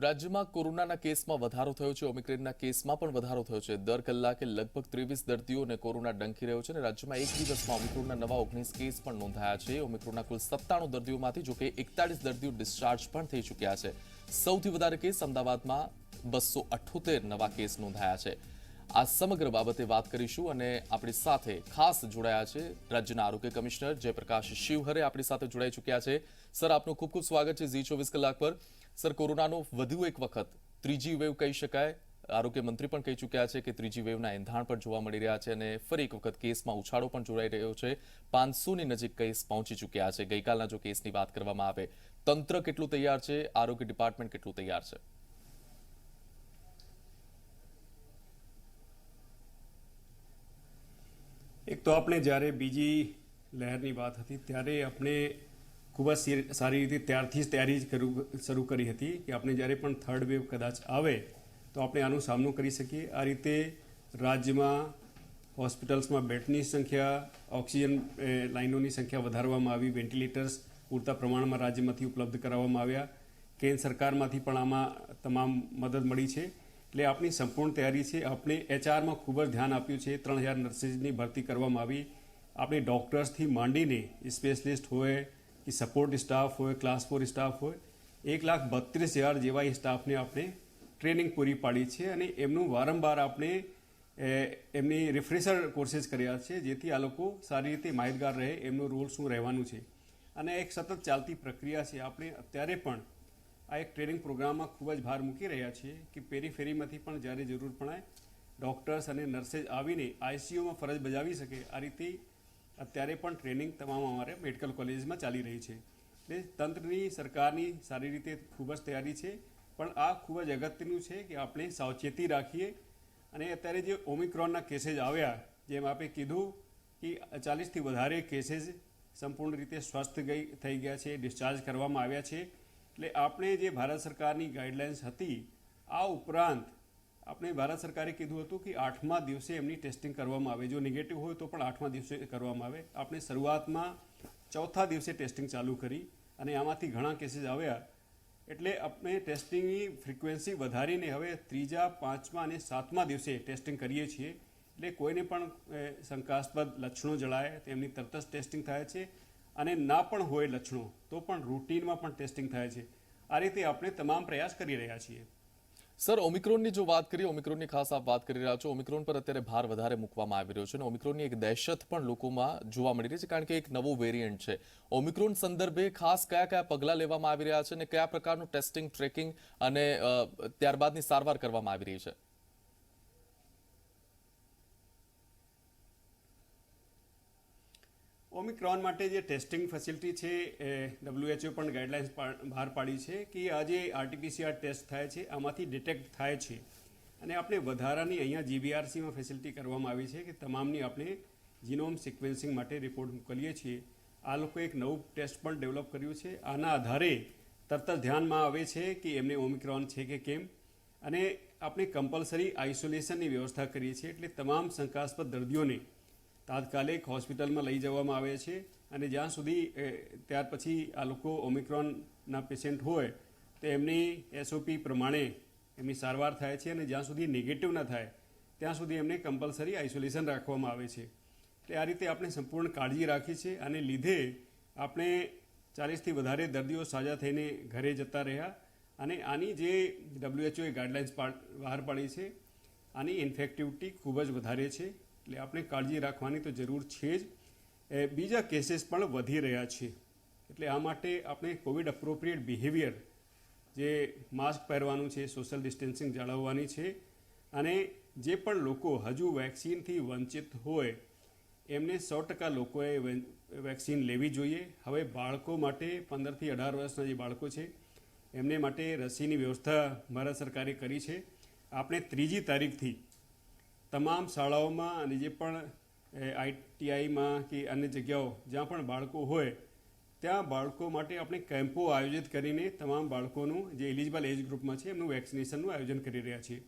રાજ્યમાં કોરોનાના કેસમાં વધારો થયો છે। ઓમિક્રોનના કેસમાં પણ વધારો થયો છે। દર કલાકે લગભગ 23 દર્દીઓને કોરોના ડંખી રહ્યો છે અને રાજ્યમાં એક દિવસમાં ઓમિક્રોનના નવા 19 કેસ પણ નોંધાયા છે। ઓમિક્રોનના કુલ 97 દર્દીઓમાંથી જોકે 41 દર્દીઓ ડિસ્ચાર્જ પણ થઈ ચૂક્યા છે। સૌથી વધારે કેસ અમદાવાદમાં 278 નવા કેસ નોંધાયા છે। આ સમગ્ર બાબતે વાત કરીશું અને આપણી સાથે ખાસ જોડાયા છે રાજ્યના આરોગ્ય કમિશનર જયપ્રકાશ શિવહરે આપણી સાથે જોડાઈ ચૂક્યા છે। સર, આપનું ખૂબ ખૂબ સ્વાગત છે ઝી 24 કલાક પર। સર, કોરોનાનો વધુ એક વખત ત્રીજી વેવ કહી શકાય। આરોગ્ય મંત્રી પણ કહી ચૂક્યા છે કે ત્રીજી વેવના એંધાણ પણ જોવા મળી રહ્યા છે અને ફરી એક વખત કેસમાં ઉછાળો પણ જોડાઈ રહ્યો છે। 500ની નજીક કેસ પહોંચી ચૂક્યા છે। ગઈકાલના જો કેસની વાત કરવામાં આવે, તંત્ર કેટલું તૈયાર છે, આરોગ્ય ડિપાર્ટમેન્ટ કેટલું તૈયાર છે? એક તો આપણે જ્યારે બીજી લહેરની વાત હતી ત્યારે આપણે ખૂબ જ સારી રીતે ત્યારથી જ તૈયારી શરૂ કરી હતી કે આપણે જ્યારે પણ થર્ડ વેવ કદાચ આવે તો આપણે આનો સામનો કરી શકીએ। આ રીતે રાજ્યમાં હોસ્પિટલ્સમાં બેડની સંખ્યા, ઓક્સિજન લાઇનોની સંખ્યા વધારવામાં આવી, વેન્ટિલેટર્સ પૂરતા પ્રમાણમાં રાજ્યમાંથી ઉપલબ્ધ કરાવવામાં આવ્યા, કેન્દ્ર સરકારમાંથી પણ આમાં તમામ મદદ મળી છે। એટલે આપણી સંપૂર્ણ તૈયારી છે। આપણે એચઆરમાં ખૂબ જ ધ્યાન આપ્યું છે। 3000 નર્સિસની ભરતી કરવામાં આવી। આપણે ડૉક્ટર્સથી માંડીને સ્પેશિલિસ્ટ હોય કે સપોર્ટ સ્ટાફ હોય, ક્લાસ 4 સ્ટાફ હોય, 1,32,000 જેવા એ સ્ટાફને આપણે ટ્રેનિંગ પૂરી પાડી છે અને એમનું વારંવાર આપણે એમની રિફ્રેશર કોર્सेस કર્યા છે જેથી આ લોકો સારી રીતે માહિતગાર રહે એમનો રોલ શું રહેવાનું છે અને એક સતત ચાલતી પ્રક્રિયા છે। આપણે અત્યારે પણ આ એક ટ્રેનિંગ પ્રોગ્રામમાં ખૂબ જ ભાર મૂકી રહ્યા છીએ કે પેરીફેરીમાંથી પણ જ્યારે જરૂર પડે ડૉક્ટર્સ અને નર્सेज આવીને આઈસીયુમાં ફરજ બજાવી શકે। આ રીતે અત્યારે પણ ટ્રેનિંગ તમામ અમારે મેડિકલ કોલેજમાં ચાલી રહી છે। એટલે તંત્રની, સરકારની સારી રીતે ખૂબ જ તૈયારી છે, પણ આ ખૂબ જ અગત્યનું છે કે આપણે સાવચેતી રાખીએ। અને અત્યારે જે ઓમિક્રોનના કેसेज આવ્યા, જેમ આપણે કીધું કે 40થી વધારે કેसेज સંપૂર્ણ રીતે સ્વસ્થ થઈ ગયા છે, ડિસ્ચાર્જ કરવામાં આવ્યા છે। એટલે આપણે જે ભારત સરકારની ગાઈડલાઇન્સ હતી, આ ઉપરાંત આપણે ભારત સરકારે કીધું હતું કે 8મા દિવસે એમની ટેસ્ટિંગ કરવામાં આવે, જો નેગેટિવ હોય તો પણ 8મા દિવસે કરવામાં આવે। આપણે શરૂઆતમાં 4થા દિવસે ટેસ્ટિંગ ચાલુ કરી અને આમાંથી ઘણા કેसेज આવ્યા એટલે આપણે ટેસ્ટિંગની ફ્રિકવન્સી વધારીને હવે 3જા, 5મા અને 7મા દિવસે ટેસ્ટિંગ કરીએ છીએ। એટલે કોઈને પણ શંકાસ્પદ લક્ષણો જણાય તેમની તરત જ ટેસ્ટિંગ થાય છે અને ના પણ હોય લક્ષણો તો પણ રૂટીનમાં પણ ટેસ્ટિંગ થાય છે। આ રીતે આપણે તમામ પ્રયાસ કરી રહ્યા છીએ। સર, ઓમિક્રોનની જો વાત કરીએ, ઓમિક્રોનની ખાસ આપ વાત કરી રહ્યા છો। ઓમિક્રોન પર અત્યારે ભાર વધારે મૂકવામાં આવી રહ્યો છે અને ઓમિક્રોનની એક દહેશત પણ લોકોમાં જોવા મળી રહી છે કારણ કે એક નવો વેરિયન્ટ છે। ઓમિક્રોન સંદર્ભે ખાસ કયા કયા પગલાં લેવામાં આવી રહ્યા છે અને કયા પ્રકારનું ટેસ્ટિંગ, ટ્રેકિંગ અને ત્યારબાદની સારવાર કરવામાં આવી રહી છે? ઓમિક્રોન માટે જે ટેસ્ટિંગ ફેસિલિટી છે WHO પણ ગાઈડલાઇન્સ બહાર પાડી છે કે આ જે RT-PCR ટેસ્ટ થાય છે આમાંથી ડિટેક્ટ થાય છે અને આપણે વધારાની અહીંયા GBRCમાં ફેસિલિટી કરવામાં આવી છે કે તમામની આપણે જીનોમ સિક્વેન્સિંગ માટે રિપોર્ટ મોકલીએ છીએ। આ લોકોએ એક નવું ટેસ્ટ પણ ડેવલપ કર્યું છે। આના આધારે તરત જ ધ્યાનમાં આવે છે કે એમને ઓમિક્રોન છે કે કેમ અને આપણે કમ્પલસરી આઇસોલેશનની વ્યવસ્થા કરીએ છીએ। એટલે તમામ શંકાસ્પદ દર્દીઓને તાત્કાલિક હોસ્પિટલમાં લઈ જવામાં આવે છે અને જ્યાં સુધી ત્યાર પછી આ લોકો ઓમિક્રોનના પેશન્ટ હોય તો એમની SOP પ્રમાણે એમની સારવાર થાય છે અને જ્યાં સુધી નેગેટિવ ન થાય ત્યાં સુધી એમને કમ્પલસરી આઇસોલેશન રાખવામાં આવે છે। એટલે આ રીતે આપણે સંપૂર્ણ કાળજી રાખી છે અને લીધે આપણે 40થી વધારે દર્દીઓ સાજા થઈને ઘરે જતા રહ્યા અને આની જે WHO ગાઈડલાઇન્સ બહાર પાડી છે આની ઇન્ફેક્ટિવિટી ખૂબ જ વધારે છે। એટલે આપણે કાળજી રાખવાની તો જરૂર છે જ। બીજા કેसेस પણ વધી રહ્યા છે એટલે આ માટે આપણે કોવિડ અપ્રોપ્રિએટ બિહેવિયર, જે માસ્ક પહેરવાનું છે, સોશિયલ ડિસ્ટન્સિંગ જાળવવાની છે અને જે પણ લોકો હજુ વેક્સિનથી વંચિત હોય એમને 100% લોકોએ વેક્સિન લેવી જોઈએ। હવે બાળકો માટે 15થી 18 વર્ષના જે બાળકો છે એમને માટે રસીની વ્યવસ્થા ભારત સરકારે કરી છે। આપણે 3જી તારીખથી તમામ શાળાઓમાં અને જે પણ ITIમાં કે અન્ય જગ્યાઓ જ્યાં પણ બાળકો હોય ત્યાં બાળકો માટે આપણે કેમ્પો આયોજિત કરીને તમામ બાળકોનું જે એલિજિબલ એજ ગ્રુપમાં છે એમનું વેક્સિનેશનનું આયોજન કરી રહ્યા છીએ।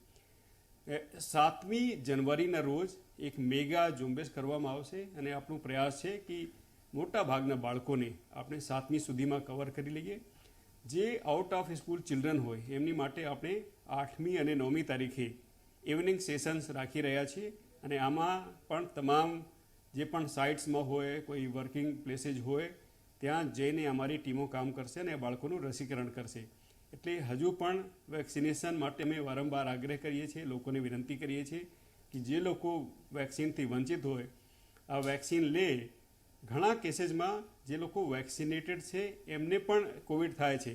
7મી જાન્યુઆરીના રોજ એક મેગા ઝુંબેશ કરવામાં આવશે અને આપણો પ્રયાસ છે કે મોટા ભાગના બાળકોને આપણે 7મી સુધીમાં કવર કરી લઈએ। જે આઉટ ઓફ સ્કૂલ ચિલ્ડ્રન હોય એમની માટે આપણે 8મી અને 9મી તારીખે ઇવનિંગ સેશન્સ રાખી રહ્યા છીએ અને આમાં પણ તમામ જે પણ સાઇટ્સમાં હોય, કોઈ વર્કિંગ પ્લેસીસ હોય, ત્યાં જઈને અમારી ટીમો કામ કરશે અને બાળકોનું રસીકરણ કરશે. એટલે હજુ પણ વેક્સિનેશન માટે અમે વારંવાર આગ્રહ કરીએ છીએ, લોકોને વિનંતી કરીએ છીએ કે જે લોકો વેક્સિનથી વંચિત હોય આ વેક્સિન લે. ઘણા કેસીસમાં જે લોકો વેક્સિનેટેડ છે એમને પણ કોવિડ થાય છે,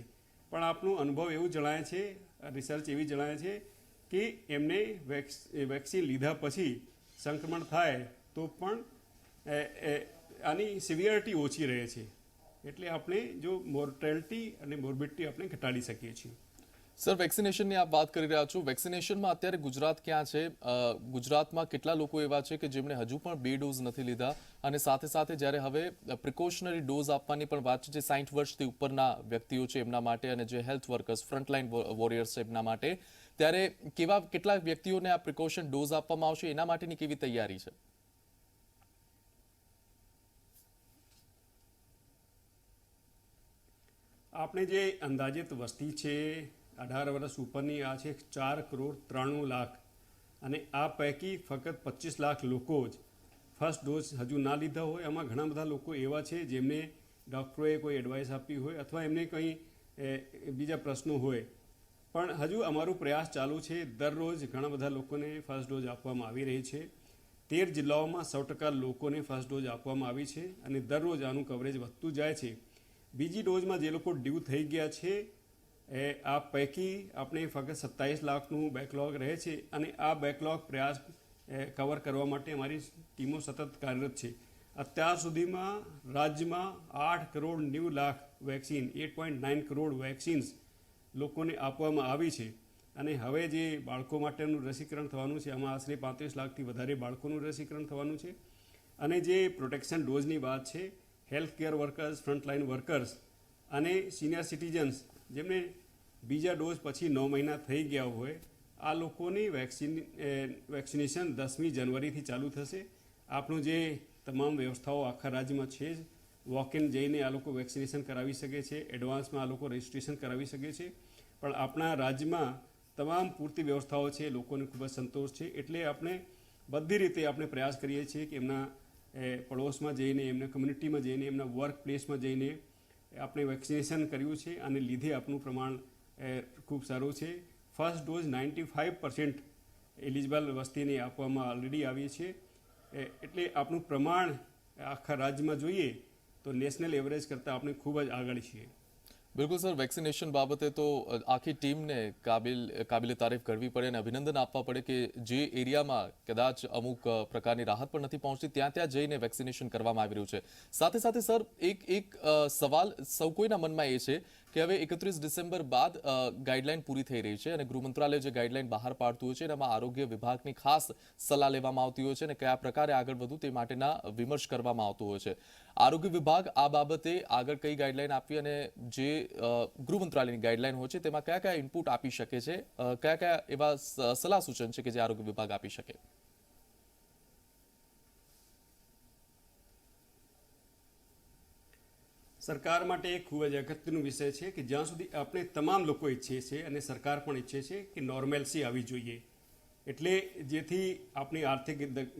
પણ આપનો અનુભવ એવું જણાય છે, રિસર્ચ એવી જણાય છે કે એમને વેક્સિન લીધા પછી સંક્રમણ થાય તો પણ આની સિવિયરિટી ઓછી રહે છે. એટલે આપણે જો મોર્ટેલિટી અને મોર્બિડિટી આપણે ઘટાડી શકીએ છીએ. સર, વેક્સિનેશનની આપ વાત કરી રહ્યા છો. વેક્સિનેશનમાં અત્યારે ગુજરાત ક્યાં છે? ગુજરાતમાં કેટલા લોકો એવા છે કે જેમણે હજુ પણ 2 ડોઝ નથી લીધા? અને સાથે સાથે જ્યારે હવે પ્રિકોશનરી ડોઝ આપવાની પણ વાત છે, જે 60 વર્ષથી ઉપરના વ્યક્તિઓ છે એમના માટે અને જે હેલ્થ વર્કર્સ, ફ્રન્ટલાઇન વોરિયર્સ છે એમના માટે, ત્યારે કેટલા વ્યક્તિઓને આ પ્રિકોશન ડોઝ આપવામાં આવશે? એના માટેની કેવી તૈયારી છે? આપણે જે અંદાજિત વસ્તી છે 18 વર્ષ ઉપરની, આ છે 4,93,00,000 અને આ પૈકી ફક્ત 25 લાખ લોકો જ ફર્સ્ટ ડોઝ હજુ ના લીધા હોય. આમાં ઘણા બધા લોકો એવા છે જેમને ડૉક્ટરોએ કોઈ એડવાઇસ આપી હોય અથવા એમને કંઈ બીજા પ્રશ્નો હોય, પણ હજુ અમારો પ્રયાસ ચાલુ છે. દરરોજ ઘણા બધા લોકોને ફર્સ્ટ ડોઝ આપવામાં આવી રહી છે. 13 જિલ્લાઓમાં 100% લોકોને ફર્સ્ટ ડોઝ આપવામાં આવી છે અને દરરોજ આનું કવરેજ વધતું જાય છે. બીજી ડોઝમાં જે લોકો ડ્યુ થઈ ગયા છે આ પૈકી આપણે ફક્ત 27 લાખનું બેકલોગ રહે છે અને આ બેકલોગ પ્રયાસ કવર કરવા માટે અમારી ટીમો સતત કાર્યરત છે. અત્યાર સુધીમાં રાજ્યમાં 8,90,00,000 વેક્સિન, 8.9 કરોડ વેક્સિન્સ લોકોને આપવામાં આવી છે અને હવે જે બાળકો માટેનું રસીકરણ થવાનું છે આમાં આશરે 35 લાખથી વધારે બાળકોનું રસીકરણ થવાનું છે. અને જે પ્રોટેક્શન ડોઝની વાત છે, health care workers, frontline workers અને સિનિયર સિટીઝન્સ જેમને બીજા ડોઝ પછી 9 મહિના થઈ ગયા હોય, આ લોકોની વેક્સિનેશન 10મી જાન્યુઆરીથી ચાલુ થશે. આપણું જે તમામ વ્યવસ્થાઓ આખા રાજ્યમાં છે જ, વોક ઇન જઈને આ લોકો વેક્સિનેશન કરાવી શકે છે, એડવાન્સમાં આ લોકો રજિસ્ટ્રેશન કરાવી શકે છે. પણ આપણા રાજ્યમાં તમામ પૂરતી વ્યવસ્થાઓ છે, લોકોને ખૂબ જ સંતોષ છે. એટલે આપણે બધી રીતે આપણે પ્રયાસ કરીએ છીએ કે એમના પડોશમાં જઈને, એમના કમ્યુનિટીમાં જઈને, એમના વર્ક પ્લેસમાં જઈને આપણે વેક્સિનેશન કર્યું છે અને લીધે આપણું પ્રમાણ ખૂબ સારું છે. ફર્સ્ટ ડોઝ 95% એલિજિબલ વસ્તીને આપવામાં ઓલરેડી આવી છે. એટલે આપણું પ્રમાણ આખા રાજ્યમાં જોઈએ તો નેશનલ એવરેજ કરતાં આપણે ખૂબ જ આગળ છીએ. બિલકુલ સર, વેક્સિનેશન બાબતે તો આખી ટીમને કાબિલે તારીફ કરવી પડે અને અભિનંદન આપવા પડે કે જે એરિયામાં કદાચ અમુક પ્રકારની રાહત પણ નથી પહોંચતી ત્યાં જઈને વેક્સિનેશન કરવામાં આવી રહ્યું છે. સાથે સાથે સર, એક સવાલ સૌ કોઈના મનમાં એ છે કે હવે 31 ડિસેમ્બર બાદ ગાઈડલાઈન પૂરી થઈ રહી છે અને ગૃહ મંત્રાલય જે ગાઈડલાઈન બહાર પાડતું હોય છે એનામાં આરોગ્ય વિભાગની ખાસ સલાહ લેવામાં આવતી હોય છે અને કયા પ્રકારે આગળ વધવું તે માટેના વિમર્શ કરવામાં આવતો હોય છે. આરોગ્ય વિભાગ આ બાબતે આગળ કઈ ગાઈડલાઈન આપવી અને જે ગૃહ મંત્રાલયની ગાઈડલાઈન હોય છે તેમાં કયા કયા ઇનપુટ આપી શકે છે, કયા કયા એવા સલાહ સૂચન છે કે જે આરોગ્ય વિભાગ આપી શકે? સરકાર માટે એક ખૂબ જ અગત્યનો વિષય છે કે જ્યાં સુધી આપણે તમામ લોકો ઈચ્છીએ છીએ અને સરકાર પણ ઈચ્છે છે કે નોર્મેલસી આવી જોઈએ. એટલે જેથી આપણી આર્થિક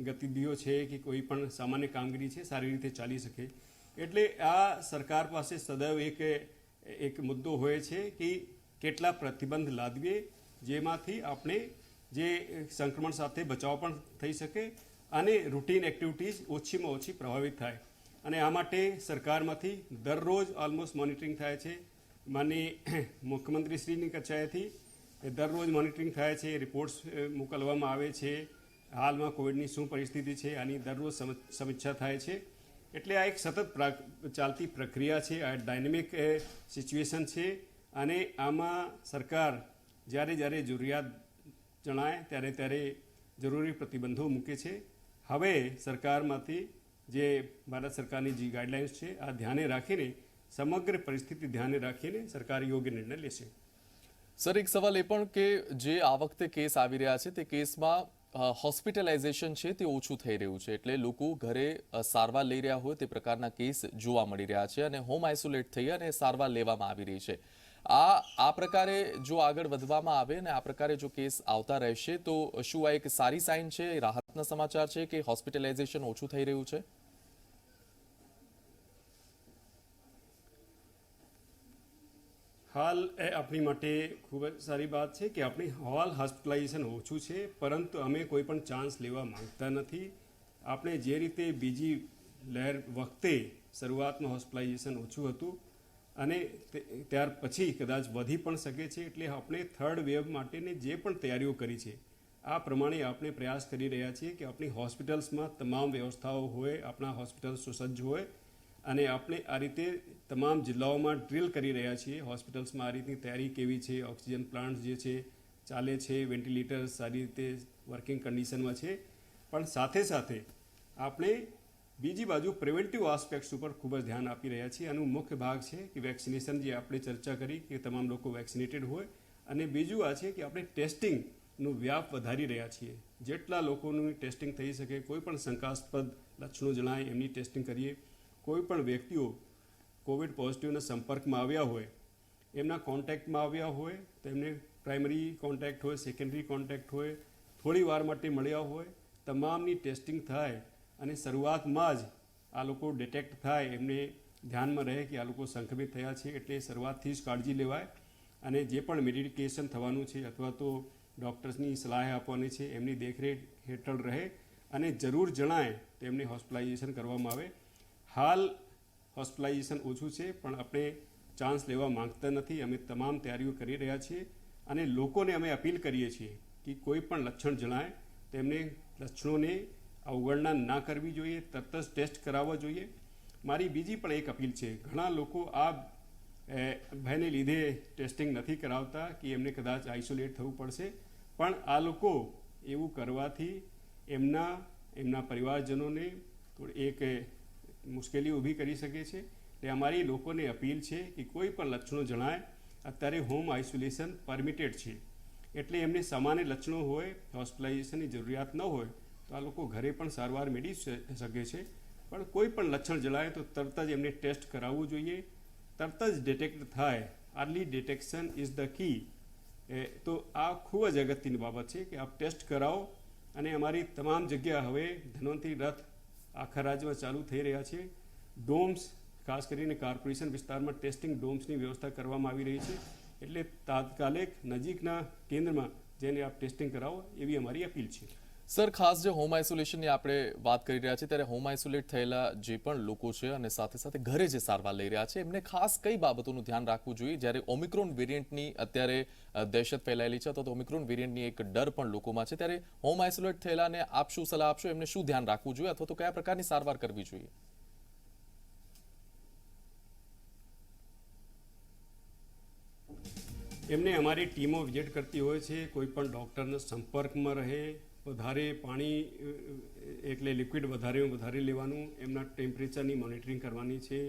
ગતિવિધિઓ છે કે કોઈ પણ સામાન્ય કામગીરી છે સારી રીતે ચાલી શકે. એટલે આ સરકાર પાસે સદૈવ એક મુદ્દો હોય છે કે કેટલા પ્રતિબંધ લાદવીએ જેમાંથી આપણે જે સંક્રમણ સાથે બચાવ પણ થઈ શકે અને રૂટીન એક્ટિવિટીઝ ઓછીમાં ઓછી પ્રભાવિત થાય. અને આ માટે સરકારમાંથી દરરોજ ઓલમોસ્ટ મોનિટરિંગ થાય છે. માનનીય મુખ્યમંત્રીશ્રીની કચેરીથી દરરોજ મોનિટરિંગ થાય છે, રિપોર્ટ્સ મોકલવામાં આવે છે. હાલમાં કોવિડની શું પરિસ્થિતિ છે આની દરરોજ સમીક્ષા થાય છે. એટલે આ એક સતત ચાલતી પ્રક્રિયા છે, આ ડાયનેમિક સિચ્યુએશન છે અને આમાં સરકાર જ્યારે જરૂરિયાત જણાય ત્યારે જરૂરી પ્રતિબંધો મૂકે છે. હવે સરકારમાંથી જે ભારત સરકારની જે ગાઈડલાઇન્સ છે આ ધ્યાને રાખીને, સમગ્ર પરિસ્થિતિ ધ્યાને રાખીને સરકાર યોગ્ય નિર્ણય લેશે. સર, એક સવાલ એ પણ કે જે આ વખતે કેસ આવી રહ્યા છે તે કેસમાં હોસ્પિટલાઇઝેશન છે તે ઓછું થઈ રહ્યું છે, એટલે લોકો ઘરે સારવાર લઈ રહ્યા હોય તે પ્રકારના કેસ જોવા મળી રહ્યા છે અને હોમ આઇસોલેટ થઈ અને સારવાર લેવામાં આવી રહી છે. આ પ્રકારે જો આગળ વધવામાં આવે અને આ પ્રકારે જો કેસ આવતા રહેશે તો શું આ એક સારી સાઇન છે, રાહતના સમાચાર છે કે હોસ્પિટલાઇઝેશન ઓછું થઈ રહ્યું છે? હાલ એ આપણી માટે ખૂબ જ સારી વાત છે કે આપણી હાલ હોસ્પિટલાઇઝેશન ઓછું છે, પરંતુ અમે કોઈ પણ ચાન્સ લેવા માંગતા નથી. આપણે જે રીતે બીજી લહેર વખતે શરૂઆતમાં હોસ્પિટલાઇઝેશન ઓછું હતું અને ત્યાર પછી કદાચ વધી પણ શકે છે, એટલે આપણે થર્ડ વેવ માટેની જે પણ તૈયારીઓ કરી છે આ પ્રમાણે આપણે પ્રયાસ કરી રહ્યા છીએ કે આપણી હોસ્પિટલ્સમાં તમામ વ્યવસ્થાઓ હોય, આપણા હોસ્પિટલ સુસજ્જ હોય અને આપણે આ રીતે તમામ જિલ્લાઓમાં ડ્રિલ કરી રહ્યા છીએ. હોસ્પિટલ્સમાં આ રીતની તૈયારી કેવી છે, ઓક્સિજન પ્લાન્ટ જે છે ચાલે છે, વેન્ટિલેટર સારી રીતે વર્કિંગ કન્ડિશનમાં છે, પણ સાથે સાથે આપણે બીજી બાજુ પ્રિવેન્ટિવ આસ્પેક્ટ્સ ઉપર ખૂબ જ ધ્યાન આપી રહ્યા છીએ. આનું મુખ્ય ભાગ છે કે વેક્સિનેશન, જે આપણે ચર્ચા કરી કે તમામ લોકો વેક્સિનેટેડ હોય, અને બીજું આ છે કે આપણે ટેસ્ટિંગનું વ્યાપ વધારી રહ્યા છીએ. જેટલા લોકોનું ટેસ્ટિંગ થઈ શકે, કોઈ પણ શંકાસ્પદ લક્ષણો જણાય એમની ટેસ્ટિંગ કરીએ. કોઈ પણ વ્યક્તિઓ કોવિડ પોઝિટિવના સંપર્કમાં આવ્યા હોય, એમના કોન્ટેક્ટમાં આવ્યા હોય, તો એમને પ્રાઇમરી કોન્ટેક્ટ હોય, સેકન્ડરી કોન્ટેક્ટ હોય, થોડી વાર માટે મળ્યા હોય, તમામની ટેસ્ટિંગ થાય અને શરૂઆતમાં જ આ લોકો ડિટેક્ટ થાય, એમને ધ્યાનમાં રહે કે આ લોકો સંક્રમિત થયા છે, એટલે શરૂઆતથી જ કાળજી લેવાય અને જે પણ મેડિકેશન થવાનું છે અથવા તો ડૉક્ટર્સની સલાહ આપવાની છે એમની દેખરેખ હેઠળ રહે અને જરૂર જણાય તો એમને હોસ્પિટલાઇઝેશન કરવામાં આવે. હાલ હોસ્પિટલાઇઝેશન ઓછું છે, પણ આપણે ચાન્સ લેવા માંગતા નથી. અમે તમામ તૈયારીઓ કરી રહ્યા છીએ અને લોકોને અમે અપીલ કરીએ છીએ કે કોઈ પણ લક્ષણ જણાય તેમને લક્ષણોને અવગણના ના કરવી જોઈએ, તરત જ ટેસ્ટ કરાવવા જોઈએ. મારી બીજી પણ એક અપીલ છે, ઘણા લોકો આ ભયને લીધે ટેસ્ટિંગ નથી કરાવતા કે એમને કદાચ આઇસોલેટ થવું પડશે, પણ આ લોકો એવું કરવાથી એમના પરિવારજનોને એક મુશ્કેલી ઊભી કરી શકે છે. એટલે અમારી લોકોને અપીલ છે કે કોઈ પણ લક્ષણો જણાય, અત્યારે હોમ આઇસોલેશન પરમિટેડ છે, એટલે એમને સામાન્ય લક્ષણો હોય, હોસ્પિટલાઇઝેશનની જરૂરિયાત ન હોય તો આ લોકો ઘરે પણ સારવાર મેળવી શકે છે. પણ કોઈ પણ લક્ષણ જણાય તો તરત જ એમને ટેસ્ટ કરાવવું જોઈએ. તરત જ ડિટેક્ટ થાય, early detection is the key. તો આ ખૂબ જ અગત્યની બાબત છે કે આપ ટેસ્ટ કરાવો. અને અમારી તમામ જગ્યા હવે ધન્વંતરી રથ આખા રાજ્યમાં ચાલુ થઈ રહ્યા છે. ડોમ્સ, ખાસ કરીને કોર્પોરેશન વિસ્તારમાં ટેસ્ટિંગ ડોમ્સની વ્યવસ્થા કરવામાં આવી રહી છે, એટલે તાત્કાલિક નજીકના કેન્દ્રમાં જેને આપ ટેસ્ટિંગ કરાવો, એવી અમારી અપીલ છે. સર, ખાસ જે હોમ આઇસોલેશનની આપણે વાત કરી રહ્યા છીએ, ત્યારે હોમ આઇસોલેટ થયેલા જે પણ લોકો છે અને સાથે સાથે ઘરે જે સારવાર લઈ રહ્યા છે, એમને ખાસ કઈ બાબતોનું ધ્યાન રાખવું જોઈએ? જ્યારે ઓમિક્રોન વેરિયન્ટની અત્યારે દહેશત ફેલાયેલી છે, અથવા તો ઓમિક્રોન વેરિયન્ટની એક ડર પણ લોકોમાં છે, ત્યારે હોમ આઇસોલેટ થયેલાને આપ શું સલાહ આપશો? એમને શું ધ્યાન રાખવું જોઈએ અથવા તો કયા પ્રકારની સારવાર કરવી જોઈએ? એમને અમારી ટીમો વિઝિટ કરતી હોય છે. કોઈ પણ ડૉક્ટરના સંપર્કમાં રહે, વધારે પાણી એટલે લિક્વિડ વધારે લેવાનું, એમના ટેમ્પરેચરની મોનિટરિંગ કરવાની છે,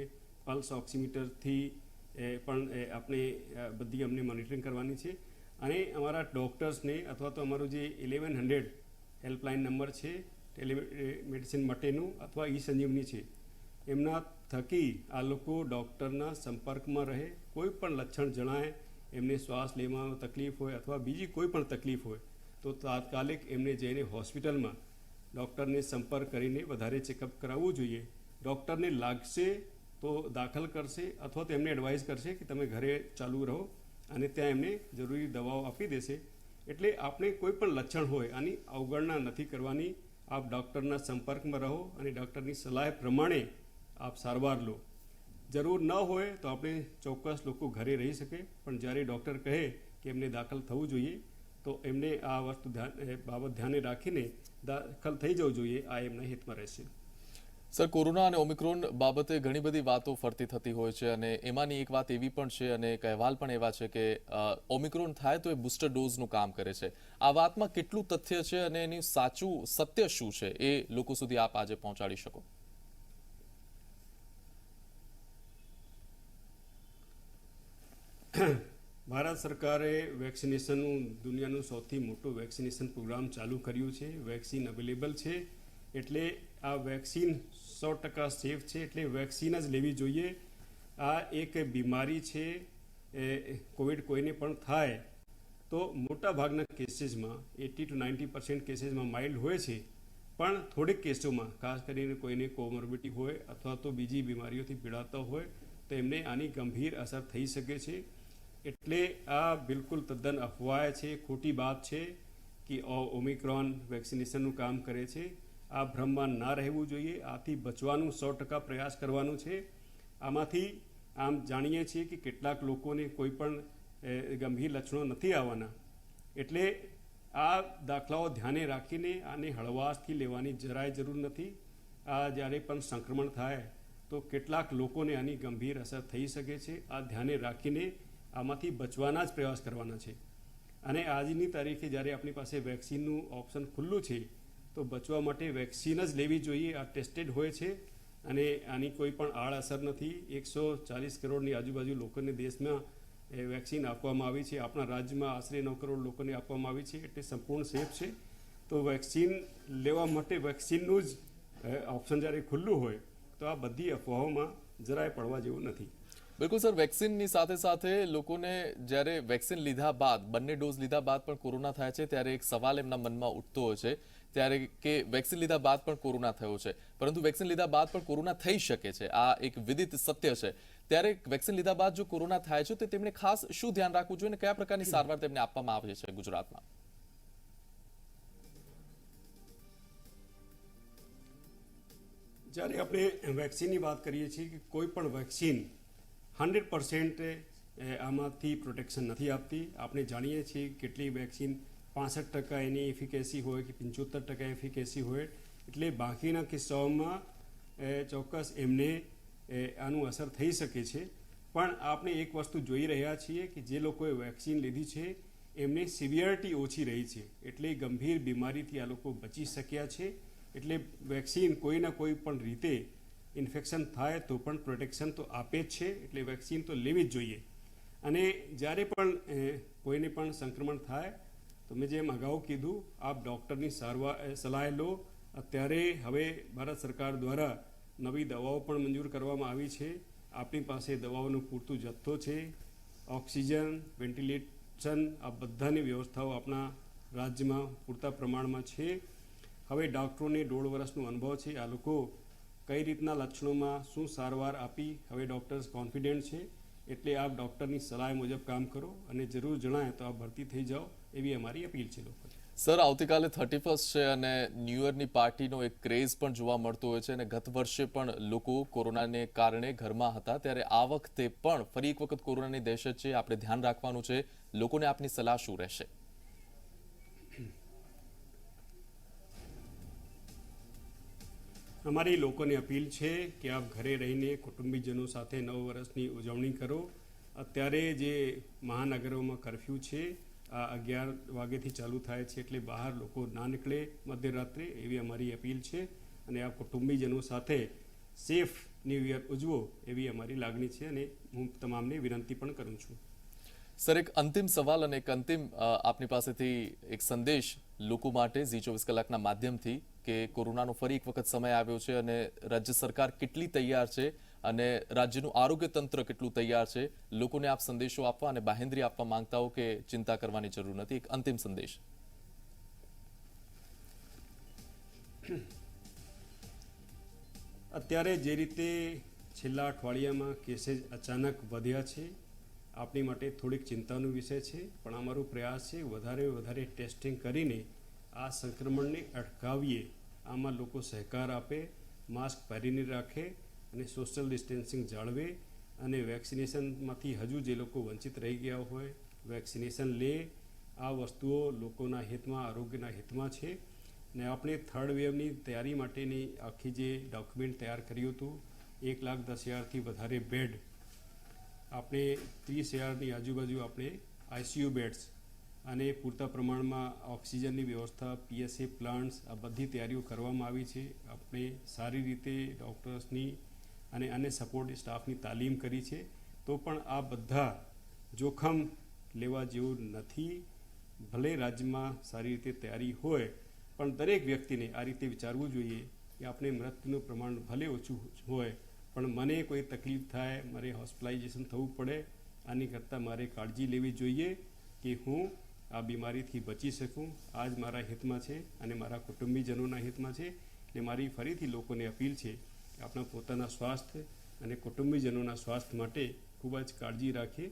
પલ્સ ઓક્સિમીટરથી પણ આપણે બધી અમને મોનિટરિંગ કરવાની છે. અને અમારા ડૉક્ટર્સને અથવા તો અમારું જે 1100 હેલ્પલાઇન નંબર છે ટેલિમેડિસિન માટેનું અથવા ઈ સંજીવની છે, એમના થકી આ લોકો ડૉક્ટરના સંપર્કમાં રહે. કોઈ પણ લક્ષણ જણાય, એમને શ્વાસ લેવામાં તકલીફ હોય અથવા બીજી કોઈ પણ તકલીફ હોય તો તાત્કાલિક એમને જઈને હોસ્પિટલમાં ડૉક્ટરને સંપર્ક કરીને વધારે ચેકઅપ કરાવવું જોઈએ. ડૉક્ટરને લાગશે તો દાખલ કરશે અથવા તો એમને એડવાઇસ કરશે કે તમે ઘરે ચાલુ રહો, અને ત્યાં એમને જરૂરી દવાઓ આપી દેશે. એટલે આપણે કોઈ પણ લક્ષણ હોય આની અવગણના નથી કરવાની. આપ ડૉક્ટરના સંપર્કમાં રહો અને ડૉક્ટરની સલાહ પ્રમાણે આપ સારવાર લો. જરૂર ન હોય તો આપણે ચોક્કસ લોકો ઘરે રહી શકે, પણ જ્યારે ડૉક્ટર કહે કે એમને દાખલ થવું જોઈએ તો એમને આ વસ્તુ બાબત ધ્યાને રાખીને દાખલ થઈ જવું જોઈએ. આ એમના હિતમાં રહેશે. સર, કોરોના અને ઓમિક્રોન બાબતે ઘણી બધી વાતો ફરતી થતી હોય છે, અને એમાંની એક વાત એવી પણ છે અને કહેવાલ પણ એવા છે કે ઓમિક્રોન થાય તો એ બુસ્ટર ડોઝનું કામ કરે છે. આ વાતમાં કેટલું તથ્ય છે અને એનું સાચું સત્ય શું છે, એ લોકો સુધી આપ આજે પહોંચાડી શકો? ભારત સરકારે વેક્સિનેશનનું દુનિયાનું સૌથી મોટું વેક્સિનેશન પ્રોગ્રામ ચાલુ કર્યું છે. વેક્સિન અવેલેબલ છે, એટલે આ વેક્સિન 100% સેફ છે, એટલે વેક્સિન જ લેવી જોઈએ. આ એક બીમારી છે કોવિડ કોઈને પણ થાય તો મોટા ભાગના કેસીસમાં 80 to 90% કેસીસમાં માઇલ્ડ હોય છે, પણ થોડીક કેસોમાં ખાસ કરીને કોઈને કોમોર્બિડિટી હોય અથવા તો બીજી બીમારીઓથી પીડાતા હોય તો એમને આની ગંભીર અસર થઈ શકે છે. એટલે આ બિલકુલ તદ્દન અફવા છે, ખોટી વાત છે કે ઓમિક્રોન વેક્સિનેશનનું કામ કરે છે. આ ભ્રમમાં ના રહેવું જોઈએ. આથી બચવાનું 100% પ્રયાસ કરવાનું છે. આમાંથી આમ જાણીએ છીએ કે કેટલાક લોકોને કોઈ પણ ગંભીર લક્ષણો નથી આવવાના, એટલે આ દાખલાઓ ધ્યાને રાખીને આને હળવાશથી લેવાની જરાય જરૂર નથી. આ જ્યારે પણ સંક્રમણ થાય તો કેટલાક લોકોને આની ગંભીર અસર થઈ શકે છે. આ ધ્યાને રાખીને આમાંથી બચવાના જ પ્રયાસ કરવાના છે. અને આજની તારીખે જ્યારે આપણી પાસે વેક્સિનનું ઓપ્શન ખુલ્લું છે તો બચવા માટે વેક્સિન જ લેવી જોઈએ. આ ટેસ્ટેડ હોય છે અને આની કોઈ પણ આડઅસર નથી. 140 કરોડની આજુબાજુ લોકોને દેશમાં વેક્સિન આપવામાં આવી છે. આપણા રાજ્યમાં આશરે 9 કરોડ લોકોને આપવામાં આવી છે, એટલે સંપૂર્ણ સેફ છે. તો વેક્સિન લેવા માટે વેક્સિનનું જ ઓપ્શન જ્યારે ખુલ્લું હોય તો આ બધી અફવાઓમાં જરાય પડવા જેવું નથી. બિલકુલ સર, વેક્સિનની સાથે સાથે લોકોને જ્યારે વેક્સિન લીધા બાદ, બંને ડોઝ લીધા બાદ પણ કોરોના થાય છે ત્યારે એક સવાલ એમના મનમાં ઉઠતો હોય છે ત્યારે કે વેક્સિન લીધા બાદ પણ કોરોના થયો છે, પરંતુ વેક્સિન લીધા બાદ પણ કોરોના થઈ શકે છે, આ એક વિદિત સત્ય છે. ત્યારે વેક્સિન લીધા બાદ જો કોરોના થાય છે તો તેમણે ખાસ શું ધ્યાન રાખવું જોઈએ અને કયા પ્રકારની સારવાર તેમને આપવામાં આવે છે ગુજરાતમાં? જ્યારે આપણે વેક્સિનની વાત કરીએ છીએ કે કોઈ પણ વેક્સિન 100% આમાંથી પ્રોટેક્શન નથી આપતી. આપણે જાણીએ છીએ કેટલી વેક્સિન 65% એની એફિકેસી હોય કે 75% એફિકેસી હોય, એટલે બાકીના કિસ્સાઓમાં ચોક્કસ એમને આનું અસર થઈ શકે છે. પણ આપણે એક વસ્તુ જોઈ રહ્યા છીએ કે જે લોકોએ વેક્સિન લીધી છે એમની સિવિયરિટી ઓછી રહી છે, એટલે ગંભીર બીમારીથી આ લોકો બચી શક્યા છે. એટલે વેક્સિન કોઈના કોઈ પણ રીતે ઇન્ફેક્શન થાય તો પણ પ્રોટેક્શન તો આપે જ છે, એટલે વેક્સિન તો લેવી જ જોઈએ. અને જ્યારે પણ કોઈને પણ સંક્રમણ થાય તો મેં જેમ અગાઉ કીધું, આપ ડૉક્ટરની સલાહ લો. અત્યારે હવે ભારત સરકાર દ્વારા નવી દવાઓ પણ મંજૂર કરવામાં આવી છે. આપણી પાસે દવાઓનો પૂરતો જથ્થો છે. ઓક્સિજન, વેન્ટિલેશન, આ બધાની વ્યવસ્થાઓ આપણા રાજ્યમાં પૂરતા પ્રમાણમાં છે. હવે ડૉક્ટરોને 1.5 વર્ષનો અનુભવ છે. આ લોકો કઈ રીતના લક્ષણોમાં શું સારવાર આપી હવે ડૉક્ટર્સ કોન્ફિડન્ટ છે. એટલે આપ ડૉક્ટરની સલાહ મુજબ કામ કરો અને જરૂર જણાય તો આપ ભરતી થઈ જાઓ, એવી અમારી અપીલ છે લોકોને. સર, આવતીકાલે 31st છે અને ન્યૂ યરની પાર્ટીનો એક ક્રેઝ પણ જોવા મળતો હોય છે અને ગત વર્ષે પણ લોકો કોરોનાને કારણે ઘરમાં હતા, ત્યારે આ વખતે પણ ફરી એક વખત કોરોનાની દહેશત છે, આપણે ધ્યાન રાખવાનું છે. લોકોને આપની સલાહ શું રહેશે? અમારી લોકોને અપીલ છે કે આપ ઘરે રહીને કુટુંબીજનો સાથે નવ વર્ષની ઉજવણી કરો. અત્યારે જે મહાનગરોમાં કર્ફ્યુ છે આ 11 વાગ્યાથી ચાલુ થાય છે, એટલે બહાર લોકો ના નીકળે મધ્યરાત્રે, એવી અમારી અપીલ છે. અને આ કુટુંબીજનો સાથે સેફ ન્યૂ યર ઉજવો એવી અમારી લાગણી છે અને હું તમામને વિનંતી પણ કરું છું. સર, એક અંતિમ સવાલ અને એક અંતિમ આપની પાસેથી એક સંદેશ લોકો માટે ઝી 24 કલાકના માધ્યમથી કે કોરોનાનો ફરી એક વખત સમય આવ્યો છે અને રાજ્ય સરકાર કેટલી તૈયાર છે અને રાજ્યનું આરોગ્ય તંત્ર કેટલું તૈયાર છે, લોકોને આપ સંદેશો આપવા અને બાહેંધરી આપવા માંગતા હો કે ચિંતા કરવાની જરૂર નથી, એક અંતિમ સંદેશ. અત્યારે જે રીતે છેલ્લા અઠવાડિયામાં કેसेस અચાનક વધ્યા છે, આપણી માટે થોડીક ચિંતાનો વિષય છે. પણ અમારો પ્રયાસ છે વધારે ટેસ્ટિંગ કરીને આ સંક્રમણને અટકાવીએ. આમાં લોકો સહકાર આપે, માસ્ક પહેરીને રાખે અને સોશિયલ ડિસ્ટન્સિંગ જાળવે અને વેક્સિનેશનમાંથી હજુ જે લોકો વંચિત રહી ગયા હોય વેક્સિનેશન લે. આ વસ્તુઓ લોકોના હિતમાં, આરોગ્યના હિતમાં છે. ને આપણે થર્ડ વેવની તૈયારી માટેની આખી જે ડોક્યુમેન્ટ તૈયાર કર્યું હતું, 1,10,000થી વધારે બેડ, આપણે 30,000ની આજુબાજુ આપણે આઈસીયુ બેડ્સ અને પૂરતા પ્રમાણમાં ઓક્સિજનની વ્યવસ્થા, પીએસએ પ્લાન્ટ્સ, આ બધી તૈયારીઓ કરવામાં આવી છે. આપણે સારી રીતે ડૉક્ટર્સની અને અન્ય સપોર્ટ સ્ટાફની તાલીમ કરી છે. તો પણ આ બધા જોખમ લેવા જેવું નથી. ભલે રાજ્યમાં સારી રીતે તૈયારી હોય, પણ દરેક વ્યક્તિને આ રીતે વિચારવું જોઈએ કે આપણે મૃત્યુનું પ્રમાણ ભલે ઓછું હોય પણ મને કોઈ તકલીફ થાય, મારે હોસ્પિટલાઇઝેશન થવું પડે આની કરતાં મારે કાળજી લેવી જોઈએ કે હું આ બીમારીથી બચી શકું. આ જ મારા હિતમાં છે અને મારા કુટુંબીજનોના હિતમાં છે. એટલે મારી ફરીથી લોકોને અપીલ છે કે આપણા પોતાના સ્વાસ્થ્ય અને કુટુંબીજનોના સ્વાસ્થ્ય માટે ખૂબ જ કાળજી રાખીએ.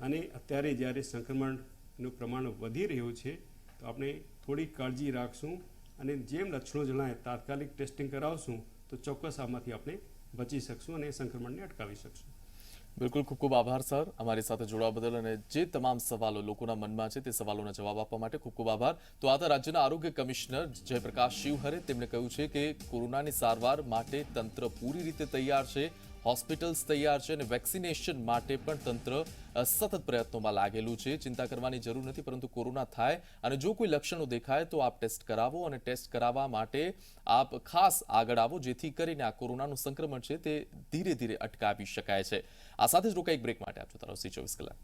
અને અત્યારે જ્યારે સંક્રમણનું પ્રમાણ વધી રહ્યું છે તો આપણે થોડી કાળજી રાખશું અને જેમ લક્ષણો જણાય તાત્કાલિક ટેસ્ટિંગ કરાવશું તો ચોક્કસ આમાંથી આપણે બચી શકશું અને સંક્રમણને અટકાવી શકશું. બિલકુલ, ખૂબ ખૂબ આભાર સર, અમારી સાથે જોડાવા બદલ અને જે તમામ સવાલો લોકોના મનમાં છે તે સવાલોના જવાબ આપવા માટે ખૂબ ખૂબ આભાર. તો આ રાજ્યના આરોગ્ય કમિશનર જયપ્રકાશ શિવહરે તેમણે કહ્યું છે કે કોરોનાની સારવાર માટે તંત્ર પૂરી રીતે તૈયાર છે, હોસ્પિટલ્સ તૈયાર છે અને વેક્સિનેશન માટે પણ તંત્ર સતત પ્રયત્નોમાં લાગેલું છે. ચિંતા કરવાની જરૂર નથી, પરંતુ કોરોના થાય અને જો કોઈ લક્ષણો દેખાય તો આપ ટેસ્ટ કરાવો અને ટેસ્ટ કરાવવા માટે આપ ખાસ આગળ આવો, જેથી કરીને આ કોરોનાનું સંક્રમણ છે તે ધીરે ધીરે અટકાવી શકાય છે. આ સાથે જ રોકાઈ બ્રેક માટે આપજો તારો C24 કલાક.